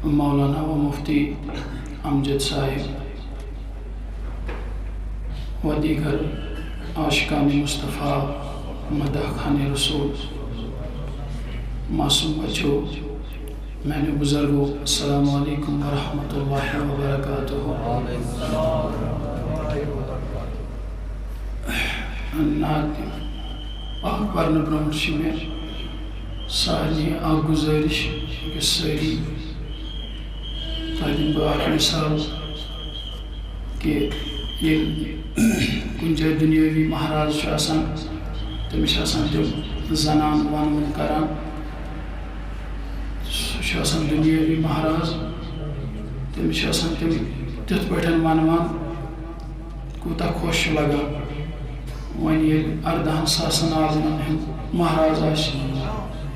مولانا و مفتی امجد صاحب و دیگر عاشقان مصطفیٰ مدح خان رسول معصوم بچوں میانے بزرگوں السلام علیکم ورحمۃ اللہ وبرکاتہ نات پرن برونٹھ میں سارے گزارش کہ ساری تعلیم باق مثال کہ کن جائے دنیاوی مہراز تمس تم زنان ون کران سہ دنیاوی مہراز تمس تم تت پہ ونوان کوتا خوش لگان ون یل 14,000 عالمن ہند مہراز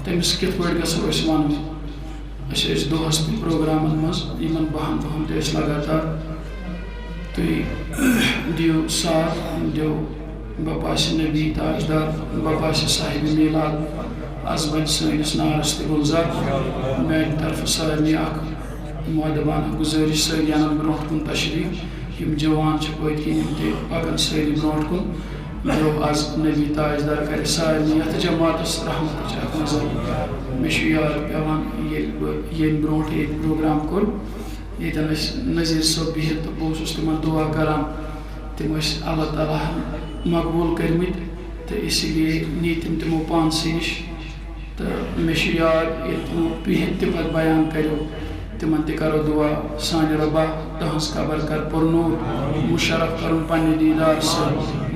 تمس کت پہ گھو ون دہس تہ پروگرامن مز 10 دہن تہ لگاتار تھی دیو ساتھ دیو بپاس نبی تاجدار بپاس صاحب میلاد آز بن سنس نارس تہ گلزار میانہ طرف سارے مودبانہ گزارش ساری انن برونٹ کن تشریف یم جوان پت کن تہ پکن ساری برونٹ کن جو آز نبی تاجدار کر سارے یت جماعتس رحمت اخ نظر مے یاد پیوان یل برونٹ یہ پروگرام کور یتن نذیر صٲب بہت تو بہت تمہ دعا کران تم اللہ تعالیٰ مقبول کرمت تو اسی لیے نی تمو پانسے نش تو مے یاد یہ تمو بہت تہ پتہ بیان کرو تمن تہ کرو دعا سانہ ربا تہذ قبر کر پرنور مشرف کرن پنہ دیدار سے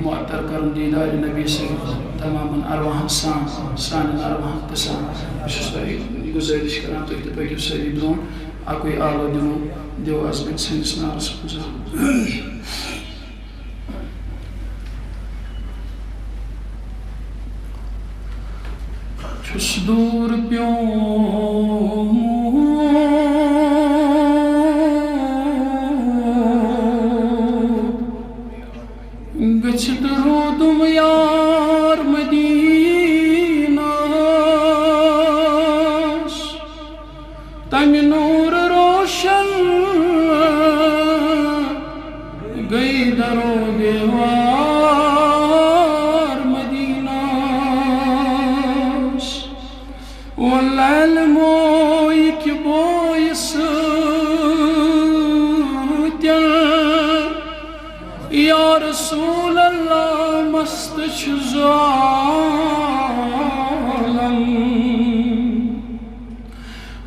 معطر کرن دیدار نبی سے تمام ارواحن سان ارواحن تہ سان بس گزارش کران تھی تہ پکو ساری برون اکوئی آلو دنو دیو ازبن سنس نارس گزار چھس دور پیوم گچھت رودم یار مدیناس تم نور روشن گئی درو دیوار مدیناس واللیل موئی کی بوئی ستن یا رسول اللہ مست ظالم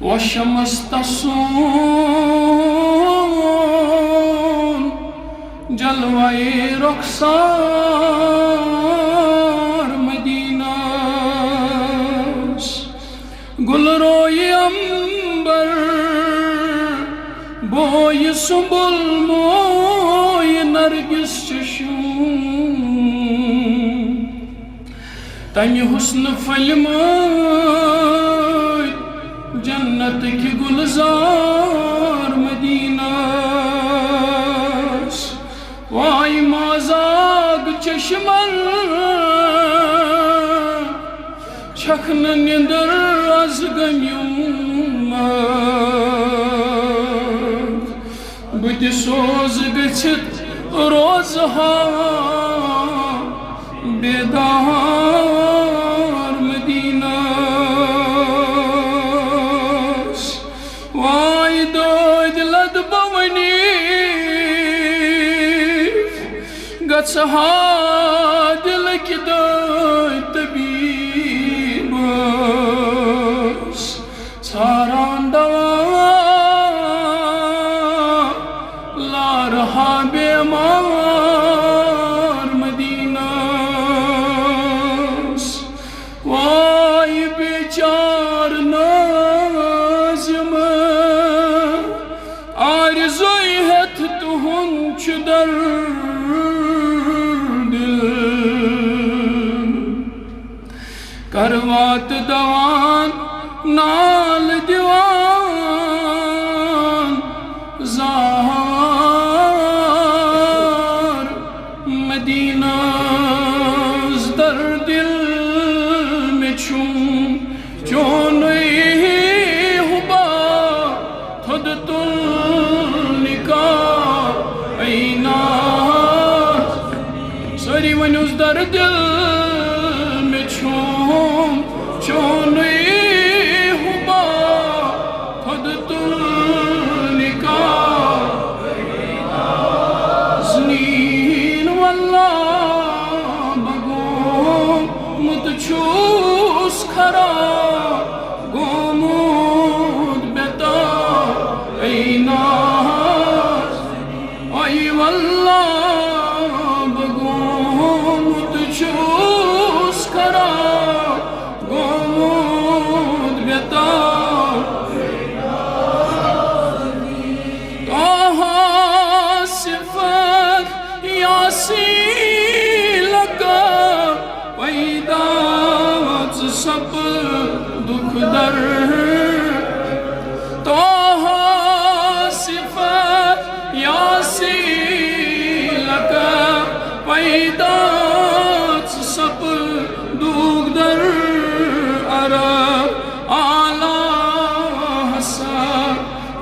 وشمس تسون جلوے رخسار مدینہ گل روئی امبر بوئی سنبل موئی نرگس چشم تمہ حسن پھلمت جنت کی گلزار مدینہ وائی مازاگ چشمن چھکن نندر از گمیومت بت سوز گچھت روزہا بیدار مدینہ وائی دود لد بونی گچھا دل کی دود طبیب ساران دوا لا رہا بیمار مدینہ وائی بیچار نازم آرزوئی ہتھ تہن چدر دل کروات دوان نال دیوان زار مدینہ در دل میں چھوں چونئی ہبا تو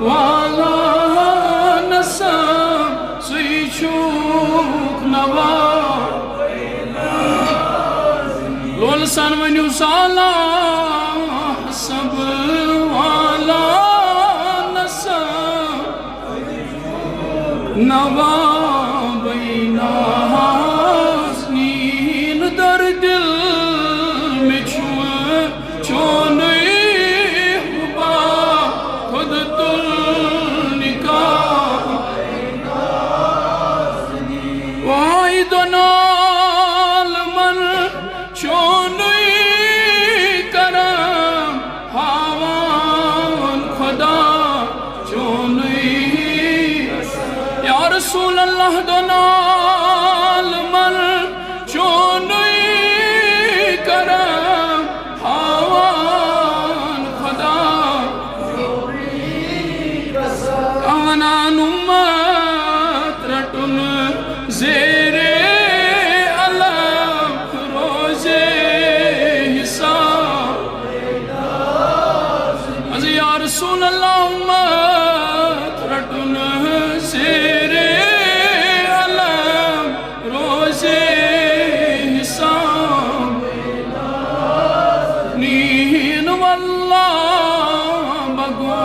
والا نسب سیچوک نوا لول سان ونیو سالا سب والا نسب نوا بینا حسنین در دل میں چونی ہوا خود تل نکاح وائی دونال من چونی کرم ہاوان خدا چونی یا رسول اللہ دونال من چونی کرم ہاوان خدا آنان امت رٹن زیر علم روز حساب از یا رسول اللہ امت رٹن زیر علم روز حساب نیہن واللہ بگو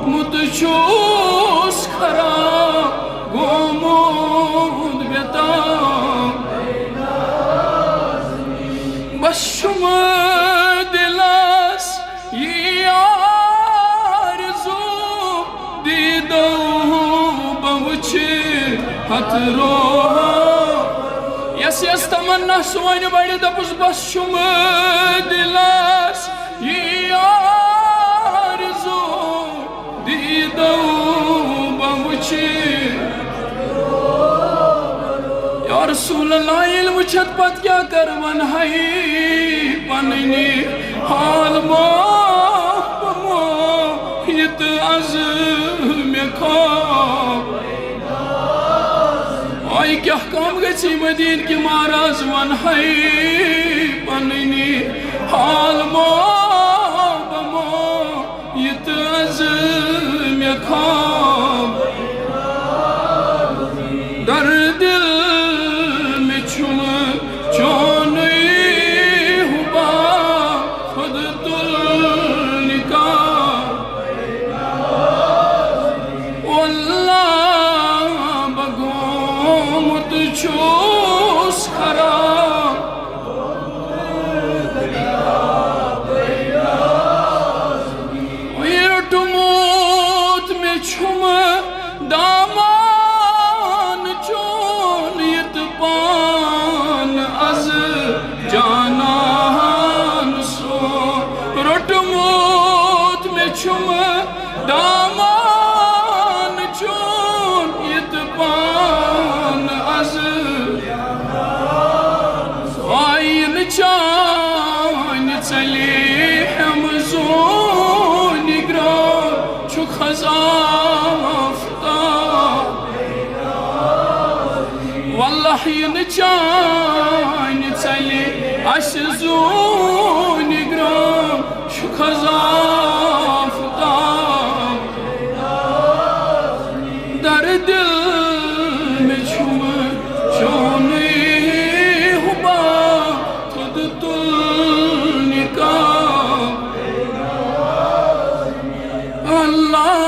متچوس خراب گومود بیتام بس شم دلس یہ آرزو دیدو بوچھے ہتھ رو یس تمنا سوائن بڑی دپس بس شم دلس یہ آرزو دیدو بوچھے یا رسول اللہ علم چھت پت کیا کر ون ہائی پننی حال مو یت از میں خواب آئی کیا کام گچی مدین کی ماراز ون ہائی پننی حال مو یت از میں خواب در دل میں چونی ہوا خود تل نکاح واللہ بگومت چوس خراب ویرٹموت میں چھم دامان چون یت پان از جانان سو رٹموت میں چھم دامان چون یت پان از آئین چان چلی ہم زون نگران چھو خزافتاب واللہ ین چان چلی اش زون نگران چھو خزافتاب در دل میں چھم چونی ہوا خود تل نکاح اللہ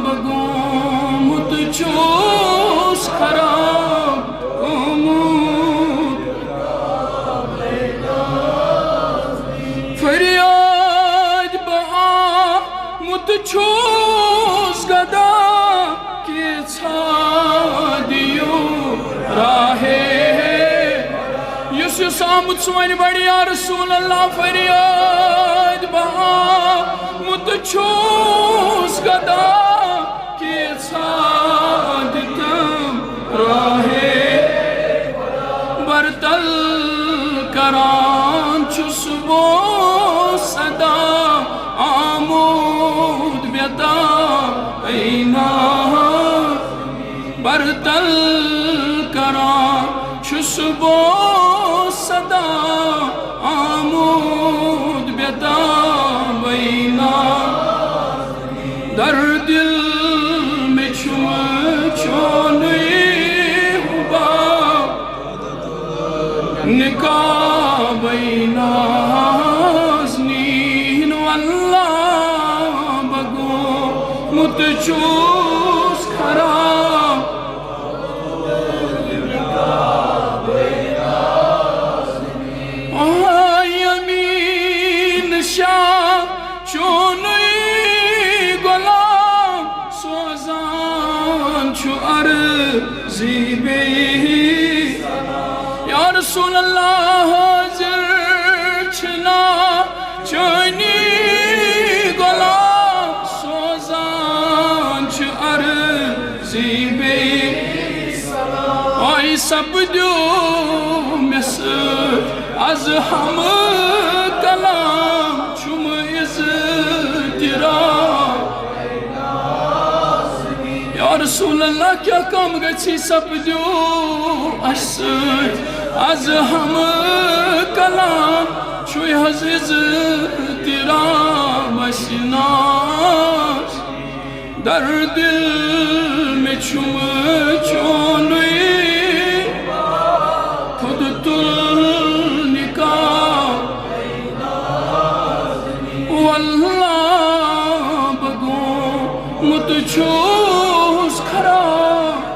بگومت چوس خراب فریاد بآمت چوس گدا کی چھادیو راہے یس آمت سوائن بڑی یا رسول اللہ فریاد بآمت چوس گدا کی چھادتم راہے برتل کران چس بو صدا آمود بیتا اینا برتل کران چس بو صدا آمود بیتا بینا در متچوس خراب یمین شاہ چونی غلام سوزان چھو عرضی بی یا رسول اللہ حاضر چھنا چونی غلام سوزان چھو عرضی بی آئی سب دیو مسر از ہم کلام چھم ازدراب یا رسول اللہ کیا کام گچھی سب دیو اسر از ہم کلام چھوئی حز ازدراب اشناس در دل میں چھم چونوئی خود تل نکاح واللہ بگو متچوس خراب